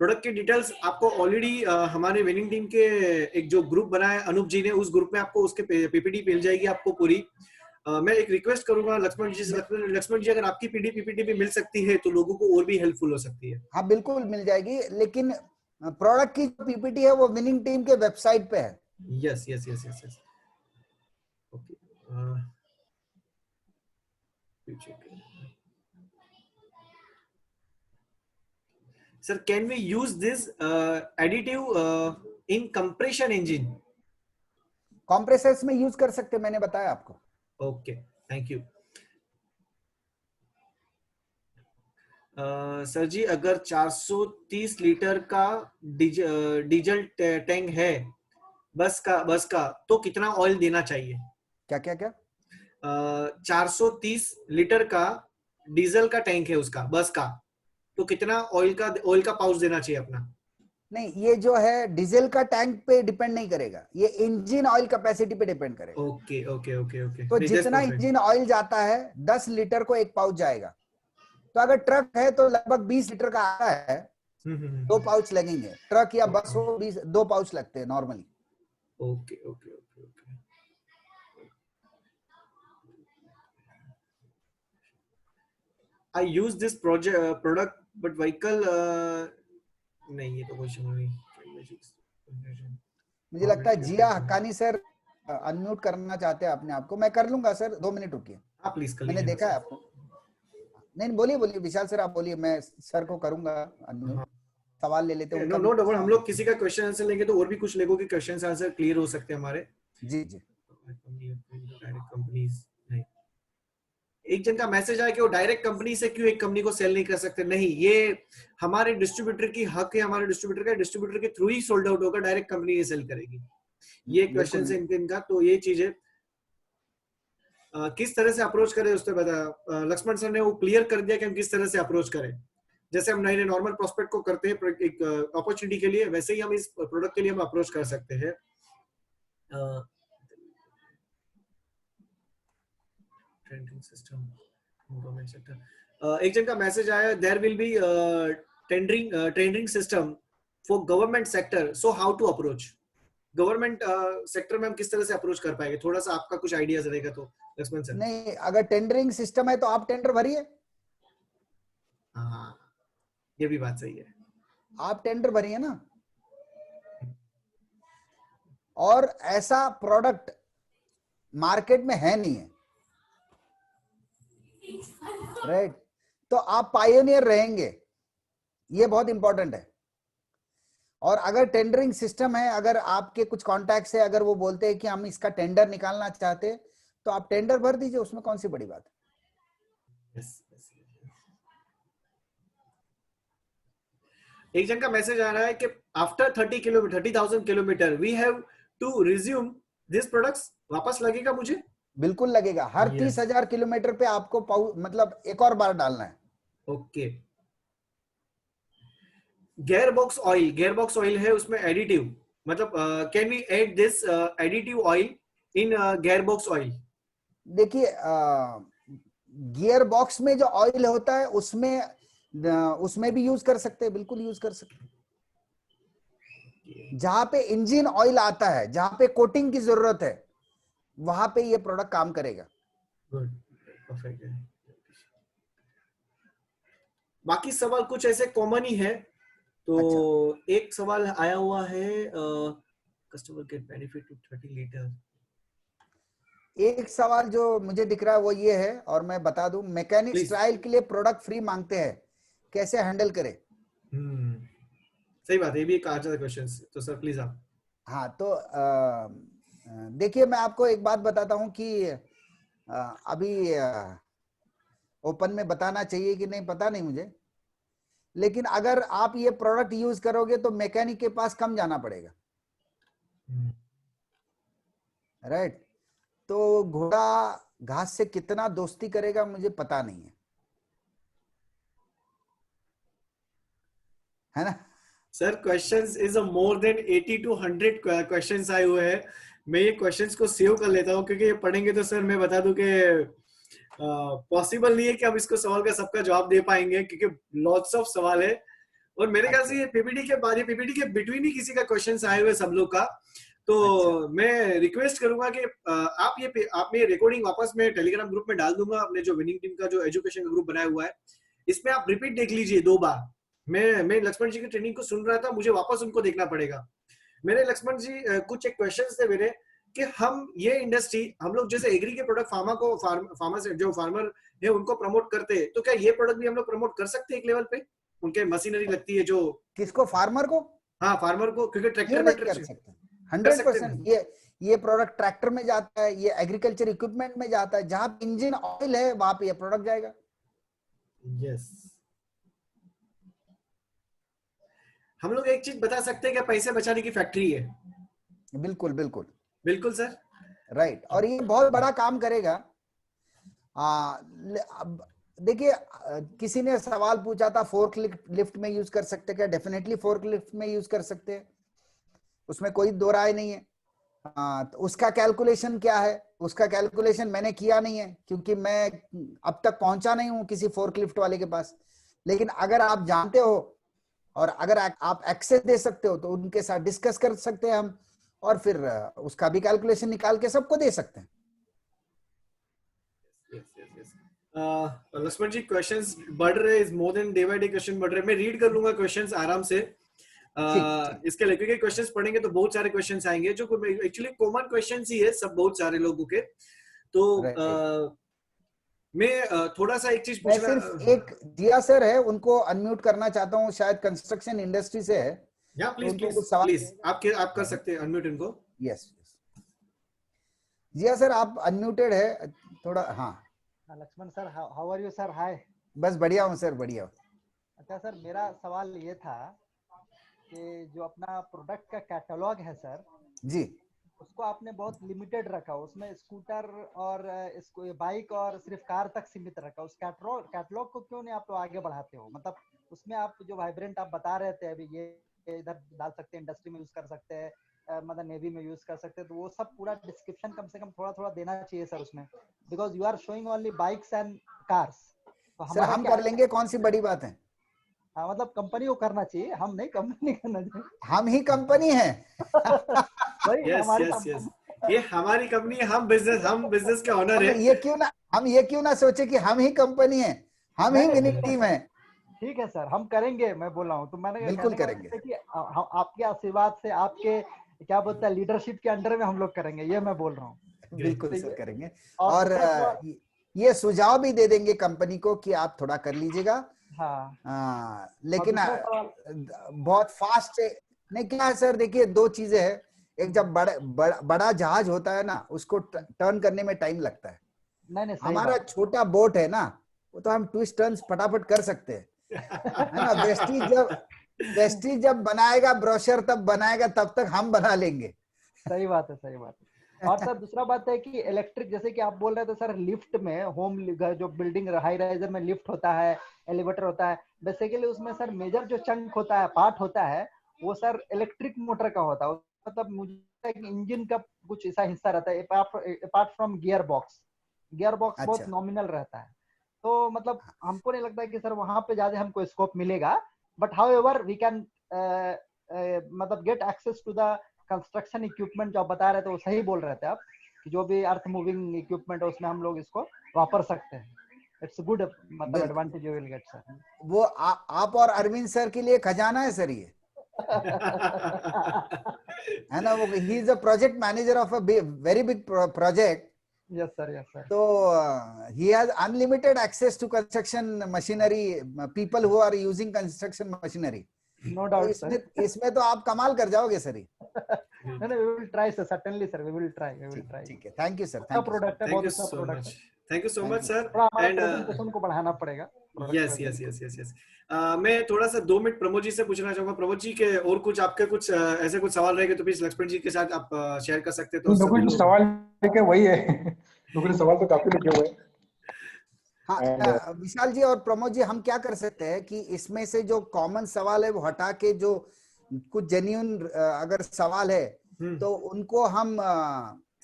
product की डिटेल्स आपको ऑलरेडी हमारे विनिंग टीम के एक जो ग्रुप बनाया अनूप जी ने, उस ग्रुप में आपको उसके पीपीटी मिल जाएगी आपको पूरी। मैं एक रिक्वेस्ट करूंगा लक्ष्मण जी से, लक्ष्मण जी अगर आपकी पीपीटी भी मिल सकती है तो लोगों को और भी हेल्पफुल हो सकती है। हाँ बिल्कुल मिल जाएगी, लेकिन प्रोडक्ट की पीपीटी है वो विनिंग टीम के वेबसाइट पे है। Yes yes yes yes yes. Okay, sir, can we use this additive in compression engine? कॉम्प्रेसर्स में यूज कर सकते, मैंने बताया आपको। Okay, thank you. सर जी, अगर 430 लीटर का डीजल टैंक है बस का तो कितना ऑयल देना चाहिए? क्या क्या क्या? 430 लीटर का डीजल का टैंक है उसका, बस का, तो कितना ऑयल का पाउच देना चाहिए अपना? नहीं, ये जो है डीजल का टैंक पे डिपेंड नहीं करेगा, ये इंजन ऑयल कैपेसिटी पे डिपेंड करेगा। ओके ओके ओके ओके, तो जितना इंजन ऑयल जाता है 10 लीटर को एक पाउच जाएगा। तो अगर ट्रक है तो लगभग 20 लीटर का आता है, 2 पाउच लगेंगे। ट्रक या बस हो 2 पाउच लगते हैं normally. Okay okay okay okay. I use this product but vehicle नहीं, ये तो क्वेश्चन नहीं। मुझे लगता है जिया हक्कानी सर अनम्यूट करना चाहते हैं अपने आप को। मैं कर लूंगा सर, 2 मिनट रुकिए। आप प्लीज कर मैंने लीजिए। देखा है आपको। नहीं बोलिए बोलिए विशाल सर, आप बोलिए, मैं सर को करूंगा अनम्यूट। सवाल ले लेते हैं उनका। नो डबल, हम लोग किसी का क्वेश्चन आंसर लेंगे तो और भी कुछ लोगों के क्वेश्चन आंसर क्लियर हो सकते हैं हमारे। जी जी। कंपनीज नहीं, एक जन का मैसेज आया कि वो डायरेक्ट कंपनी से क्यों एक कंपनी को सेल नहीं कर सकते। नहीं, ये हमारे डिस्ट्रीब्यूटर की हक है, हमारे डिस्ट्रीब्यूटर के थ्रू ही सोल्ड आउट होगा, डायरेक्ट कंपनी ये सेल करेगी। ये क्वेश्चन है इनका, तो ये चीज है। किस तरह से अप्रोच करें उस पर बताया लक्ष्मण सर ने, वो क्लियर कर दिया कि हम किस तरह से अप्रोच करें। जैसे हम नए नॉर्मल प्रोस्पेक्ट को करते हैं एक अपॉर्चुनिटी के लिए, वैसे ही हम इस प्रोडक्ट के लिए हम अप्रोच कर सकते हैं। Trending system, government sector. एक जन का मैसेज आया, there will be tendering system for government sector, so how to approach. Government sector में हम किस तरह से अप्रोच कर पाएंगे? थोड़ा सा आपका कुछ आइडियाज रहेगा तो लक्ष्मण सर। नहीं, अगर टेंडरिंग सिस्टम है तो आप टेंडर भरिए। हाँ, ये भी बात सही है। आप टेंडर भरिए ना। और ऐसा प्रोडक्ट मार्केट में है नहीं है, राइट? तो आप पायोनियर रहेंगे, ये बहुत इंपॉर्टेंट है। और अगर टेंडरिंग सिस्टम है, अगर आपके कुछ कॉन्टैक्ट्स है, अगर वो बोलते हैं कि हम इसका टेंडर निकालना चाहते हैं, तो आप टेंडर भर दीजिए, उसमें कौन सी बड़ी बात है। एक जन का मैसेज आ रहा है कि after 30,000 kilometre we have to resume this products. वापस लगेगा मुझे? बिल्कुल लगेगा। हर 30,000 किलोमीटर पे आपको मतलब एक और बार डालना है। ओके। गेयरबॉक्स ऑयल है उसमें एडिटिव, मतलब can we add this additive oil in gearbox oil? देखिए, गियर बॉक्स में जो ऑयल होता है उसमें भी यूज कर सकते हैं, बिल्कुल यूज कर सकते हैं। जहां पे इंजन ऑयल आता है, जहां पे कोटिंग की जरूरत है, वहां पे ये प्रोडक्ट काम करेगा। गुड, परफेक्ट है। बाकी सवाल कुछ ऐसे कॉमन ही है। तो अच्छा, एक सवाल आया हुआ है, customer get benefit to 30 litre. एक सवाल जो मुझे दिख रहा है वो ये है, और मैं बता दूं, मैकेनिक्स प्लीज। ट्रायल के लिए प्रोडक्ट फ्री मांगते हैं, कैसे हैंडल करें? सही बात है, ये भी एक अच्छा क्वेश्चन। तो सर प्लीज आप। हाँ, तो देखिए, मैं आपको एक बात बताता हूं कि अभी ओपन में बताना चाहिए कि नहीं पता नहीं मुझे, लेकिन अगर आप ये प्रोडक्ट यूज करोगे तो मैकेनिक के पास कम जाना पड़ेगा, राइट? तो घोड़ा घास से कितना दोस्ती करेगा मुझे पता नहीं है ना? Sir questions is a more than 80 to 100 questions आए हुए हैं। मैं ये क्वेश्चंस को सेव कर लेता हूँ, क्योंकि ये पढ़ेंगे तो सर मैं बता दूं कि पॉसिबल नहीं है कि हम इसको सवाल का सबका जवाब दे पाएंगे, क्योंकि लॉट्स ऑफ सवाल है। और मेरे ख्याल से अच्छा, ये पीपीटी के बाद, ये पीपीटी के बिटवीन ही किसी का क्वेश्चन आए हुए सब लोग का। तो अच्छा, मैं रिक्वेस्ट करूंगा कि आप ये रिकॉर्डिंग वापस मैं टेलीग्राम ग्रुप में डाल दूंगा, अपने जो विनिंग टीम का जो एजुकेशन ग्रुप बनाया हुआ है, इसमें आप रिपीट देख लीजिए 2 बार। मैं लक्ष्मण जी की ट्रेनिंग को सुन रहा था, मुझे वापस उनको देखना पड़ेगा। मेरे लक्ष्मण जी कुछ एक क्वेश्चंस थे मेरे, कि हम ये इंडस्ट्री, हम लोग जैसे एग्री के प्रोडक्ट फार्मर से जो फार्मर है उनको प्रमोट करते हैं, तो क्या ये प्रोडक्ट भी हम लोग प्रमोट कर सकते हैं एक लेवल पे? उनके मशीनरी लगती है जो। किसको? फार्मर को? हाँ, फार्मर को, क्योंकि क्यों ट्रैक्टर नहीं वैक्टर कर सकते? कर हंड्रेड सकते परसेंट हैं। ये प्रोडक्ट ट्रैक्टर में जाता है, ये एग्रीकल्चर इक्विपमेंट में जाता है, जहां इंजन ऑयल है वहां पे ये प्रोडक्ट जाएगा। यस। हम लोग एक चीज बता सकते हैं कि पैसे बचाने की फैक्ट्री है। बिल्कुल बिल्कुल, बिल्कुल सर। राइट, और ये बहुत बड़ा काम करेगा। अब देखिए, किसी ने सवाल पूछा था फोर्क लिफ्ट में यूज कर सकते क्या? डेफिनेटली फोर्क लिफ्ट में यूज कर सकते हैं, उसमें कोई दो राय नहीं है। तो उसका कैलकुलेशन क्या है? उसका कैलकुलेशन मैंने किया नहीं है, क्योंकि मैं अब तक पहुंचा नहीं हूं किसी फोर्कलिफ्ट वाले के पास। लेकिन अगर आप जानते हो और अगर आप एक्सेस दे सकते हो तो उनके साथ डिस्कस कर सकते हैं हम, और फिर उसका भी कैलकुलेशन निकाल के सबको दे सकते हैं। Yes yes yes. Laxman ji questions बढ़ रहे, is more than day by day question बढ़ रहे। मैं रीड कर लूंगा क्वेश्चंस आराम से। ठीक ठीक, इसके लिए, क्योंकि क्वेश्चंस पढ़ेंगे तो बहुत सारे क्वेश्चंस आएंगे, जो एक्चुअली कॉमन क्वेश्चंस ही है सब, बहुत सारे लोगों के। तो राइट। मैं थोड़ा सा एक चीज मैं पूछना। सिर्फ एक जिया सर है, उनको अनम्यूट करना चाहता हूँ, शायद कंस्ट्रक्शन इंडस्ट्री से है, या तो प्लीज उनको प्लीज कुछ सवाल प्लीज, आप कर रहेगा। सकते हैं अनम्यूट इनको। यस, जिया सर आप अनम्यूटेड है थोड़ा। हाँ, Laxman sir, how are you sir? Hi. बस बढ़िया हूँ सर, बढ़िया हूँ। अच्छा सर, मेरा सवाल ये था कि जो अपना प्रोडक्ट का कैटलॉग है सर, जी, उसको आपने बहुत लिमिटेड रखा, उसमें स्कूटर और इसको बाइक और सिर्फ कार तक सीमित रखा। उस कैटलॉग को क्यों नहीं आप लोग आगे बढ़ाते हो? मतलब उसमें आप जो वाइब्रेंट आप बता रहे थे अभी, ये इधर डाल सकते हैं, इंडस्ट्री में यूज कर सकते हैं, मतलब नेवी में यूज कर सकते हैं, तो वो सब पूरा डिस्क्रिप्शन कम से कम थोड़ा थोड़ा देना चाहिए सर उसमें, because you are showing only bikes and cars. तो सर हमारा हम क्या, कर लेंगे, कौन सी बड़ी बात है। हाँ मतलब कंपनी को करना चाहिए, हम नहीं, कंपनी करना चाहिए। हम ही कंपनी है। वही यस हमारी यस यस, कंपनी। ये हमारी कंपनी है, हम बिजनेस के ऑनर हम है। ये क्यों ना सोचे कि हम ही कंपनी है, हम नहीं ही नहीं, विनिंग ठीक है टीम सर, है। ठीक है सर, हम करेंगे, मैं बोल रहा हूँ। तो मैंने बिल्कुल कहने का करेंगे, मतलब है कि हम आपके आशीर्वाद से, आपके क्या बोलते हैं, लीडरशिप के अंडर में हम लोग करेंगे, ये मैं बोल रहा हूँ। ग्रेट। बिल्कुल तो सर ये, करेंगे। और और दूसरा सवाल, ये सुझाव भी दे देंगे कंपनी को कि आप थोड़ा कर लीजिएगा। हाँ, और लेकिन दूसरा सवाल, बहुत फास्ट नहीं, क्या है सर, देखिए दो चीजें हैं। एक, जब बड़ा जहाज होता है ना, उसको टर्न करने में टाइम लगता है। नहीं नहीं, सही हमारा बात छोटा बोट है ना, वो तो हम ट्विस्ट टर्न्स फटाफट कर सकते हैं, है ना? वेस्टीज जब बनाएगा ब्रोशर, तब बनाएगा, तब तक हम बना लेंगे। सही बात है, सही बात है। और सर दूसरा बात है कि इलेक्ट्रिक, जैसे कि आप बोल रहे थे सर, लिफ्ट में, जो बिल्डिंग हाई राइजर में लिफ्ट होता है, एलिवेटर होता है, बेसिकली उसमें सर मेजर जो चंक होता है, पार्ट होता है, वो सर इलेक्ट्रिक मोटर का होता है। मतलब मुझे लगता है कि इंजन का कुछ ऐसा हिस्सा रहता है, अपार्ट फ्रॉम गियर बॉक्स बहुत अच्छा, नॉमिनल रहता है। तो मतलब हमको नहीं लगता है कि सर वहां पे ज्यादा हमको स्कोप मिलेगा, but however we can मतलब get access to the construction equipment जो आप बता रहे थे वो सही बोल रहे थे आप, कि जो भी अर्थ मूविंग इक्विपमेंट है उसमें हम लोग इसको वापर सकते हैं। इट्स गुड मतलब advantage you will get sir. वो आप और अरविंद सर के लिए खजाना है सर ये, है ना। वो he is a project manager of a very big project. Yes sir, yes sir. तो he has unlimited access to construction machinery, people who are using construction machinery. No doubt sir. इसमें तो आप कमाल कर जाओगे सर ये। नहीं we will try sir, certainly sir, we will try, we will try. ठीक है, थैंक यू सर। अच्छा प्रोडक्ट है, थैंक बहुत यू अच्छा सो प्रोडक्ट मच, है। Thank you so much sir. थोड़ा हमारा एंड प्रेजेंटेशन को बढ़ाना पड़ेगा। Yes yes yes yes yes. मैं थोड़ा सा 2 मिनट प्रमोद जी से पूछना चाहूंगा। प्रमोद जी के और कुछ आपके कुछ ऐसे कुछ सवाल रहेंगे तो प्लीज लक्ष्मण जी के साथ आप शेयर कर सकते हैं। तो लोगों ने सवाल लिखे वही है, लोगों ने सवाल तो काफी लिखे हुए हैं। हाँ विशाल जी और प्रमोद जी, हम क्या कर सकते हैं कि इसमें से जो कॉमन सवाल है वो हटा के जो कुछ जेन्युइन अगर सवाल है तो उनको हम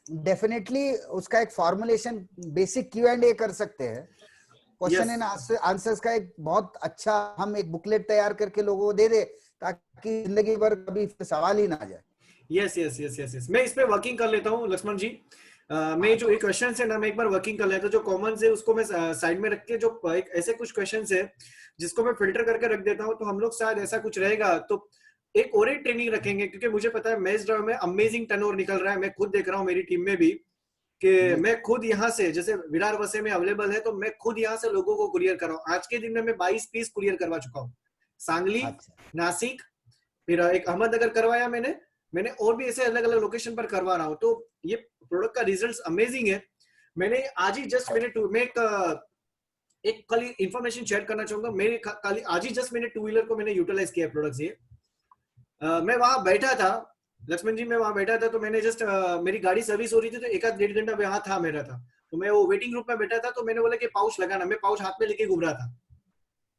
डेफिनेटली उसका एक फॉर्मुलेशन बेसिक Q&A कर सकते हैं। क्वेश्चन एंड आंसर्स का एक बहुत अच्छा हम एक बुकलेट तैयार करके लोगों को दे दे ताकि जिंदगी भर कभी सवाल ही ना आ जाए। Yes yes yes yes yes. मैं इस पे वर्किंग कर लेता हूँ लक्ष्मण जी। मैं जो एक क्वेश्चन है ना, मैं एक बार वर्किंग कर लेता हूँ। जो कॉमन है उसको मैं साइड में रख के जो एक ऐसे कुछ क्वेश्चन है जिसको मैं फिल्टर करके रख देता हूँ, तो हम लोग शायद ऐसा कुछ रहेगा तो एक और एक ट्रेनिंग रखेंगे, क्योंकि मुझे पता है मैच ड्राइव में अमेजिंग टर्नओवर निकल रहा है। मैं खुद देख रहा हूँ मेरी टीम में भी कि मैं खुद यहाँ से, जैसे विरार वसे में अवेलेबल है तो मैं खुद यहाँ से लोगों को कुरियर कर रहा हूँ। आज के दिन में मैं 22 पीस कुरियर करवा चुका हूँ। सांगली, नासिक, फिर एक अहमदनगर करवाया मैंने और भी ऐसे अलग अलग लोकेशन पर करवा रहा हूँ। तो ये प्रोडक्ट का रिजल्ट अमेजिंग है। मैंने आज ही जस्ट मैं एक कल इंफॉर्मेशन शेयर करना चाहूंगा। मेरे कल आज ही जस्ट मैंने 2 व्हीलर को मैंने यूटिलाइज किया प्रोडक्ट ये। मैं वहां बैठा था लक्ष्मण जी, मैं वहां बैठा था तो मैंने जस्ट मेरी गाड़ी सर्विस हो रही थी तो 1-1.5 घंटा वहां था मेरा था। तो मैं वो वेटिंग रूम में बैठा था तो मैंने बोला कि पाउच लगाना। मैं पाउच हाथ में लेके घूम रहा था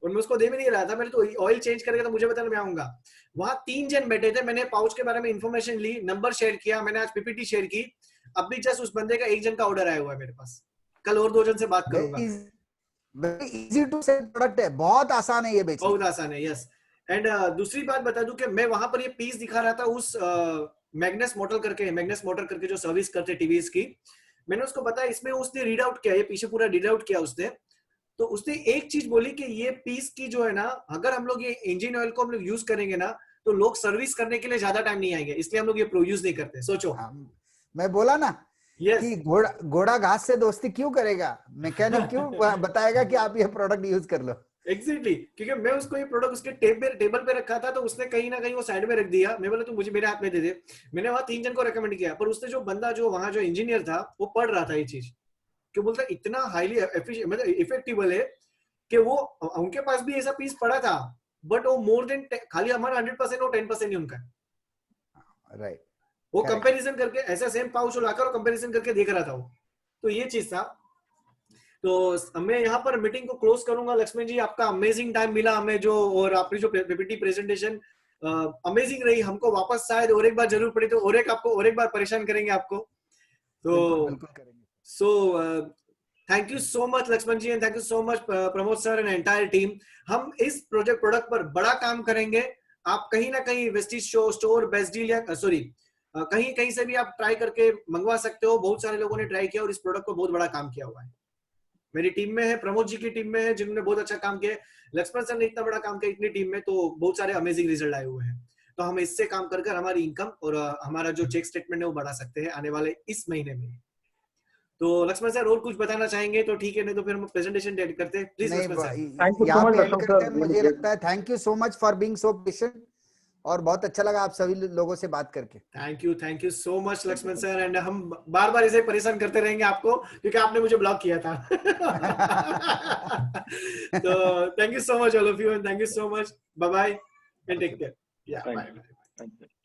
और मैं उसको दे भी नहीं रहा था। मैंने तो ऑयल चेंज करेगा तो मुझे बताना मैं आऊंगा। वहां 3 जन बैठे थे। मैंने पाउच के बारे में इंफॉर्मेशन ली, नंबर शेयर किया, मैंने आज पीपीटी शेयर की। अब भी जस्ट उस बंदे का 1 जन का ऑर्डर आया हुआ है मेरे पास। कल और 2 जन से बात करूंगा। इजी टू सेल प्रोडक्ट है, बहुत आसान है ये बेचना, बहुत आसान है। यस। एंड दूसरी बात बता दूं कि मैं वहां पर ये पीस दिखा रहा था उस मैग्नस मोटर करके जो सर्विस करते टीवीएस की। मैंने उसको बताया, इसमें उसने रीड आउट किया, ये पीछे पूरा रीड आउट किया उसने। तो उसने एक चीज बोली कि ये पीस की जो है ना, अगर हम लोग ये इंजन ऑयल को हम लोग यूज करेंगे ना तो लोग सर्विस करने के लिए ज्यादा टाइम नहीं आएंगे, इसलिए हम लोग ये यूज नहीं करते। सोचो। मैं बोला ना yes. कि घोड़ा घास से दोस्ती क्यों करेगा, मैकेनिक क्यों बताएगा कि आप ये प्रोडक्ट यूज कर लो। एग्जैक्टली क्योंकि मैं उसको ये प्रोडक्ट उसके टेबल पे रखा था तो उसने कहीं ना कहीं वो साइड में रख दिया। मैं बोला तू मुझे मेरे हाथ में दे दे। मैंने वहां 3 जन को रेकमेंड किया, पर उसने जो बंदा जो वहां जो इंजीनियर था वो पढ़ रहा था ये चीज, क्यों बोलता इतना हाईली मतलब इफेक्टिव है कि वो उनके पास भी ऐसा पीस पड़ा था, बट वो मोर देन खाली हमारा 100% और 10% ही उनका। राइट। वो कंपैरिजन करके ऐसा सेम पाउच लाकर कंपैरिजन करके देख रहा था वो। तो ये चीज था। तो मैं यहाँ पर मीटिंग को क्लोज करूंगा। लक्ष्मण जी आपका अमेजिंग टाइम मिला हमें जो, और आपकी जो पीपीटी प्रेजेंटेशन अमेजिंग रही। हमको वापस शायद और एक बार जरूर पड़ी तो और एक बार परेशान करेंगे आपको। तो so thank you so much Lakshman ji and thank you so much Pramod sir and entire team. हम इस प्रोडक्ट पर बड़ा काम करेंगे। आप कहीं ना कहीं Vestige show store, best deal या कहीं से भी आप ट्राई करके मंगवा सकते हो। बहुत सारे लोगों ने ट्राई किया और इस प्रोडक्ट पर बहुत बड़ा काम किया हुआ है। मेरी टीम में है, प्रमोद जी की टीम में है, जिन्होंने बहुत अच्छा काम किया। लक्ष्मण सर ने इतना बड़ा काम किया इतनी टीम में, तो बहुत सारे अमेजिंग रिजल्ट आए हुए हैं। तो हम इससे काम कर हमारी इनकम और हमारा जो चेक स्टेटमेंट है वो बढ़ा सकते हैं आने वाले इस महीने में। तो लक्ष्मण सर और कुछ बताना चाहेंगे तो ठीक है, नहीं तो फिर हम प्रेजेंटेशन डेट करते हैं। Please Lakshman sir. Thank you so much Lakshman sir. मुझे लगता है thank you so much for being so patient, और बहुत अच्छा लगा आप सभी लोगों से बात करके। Thank you so much Lakshman sir. And हम बार बार ऐसे परेशान करते रहेंगे आपको क्योंकि आपने मुझे ब्लॉक किया था। तो thank you so much all of you and thank you so much. Bye bye and take care. या बाय बाय।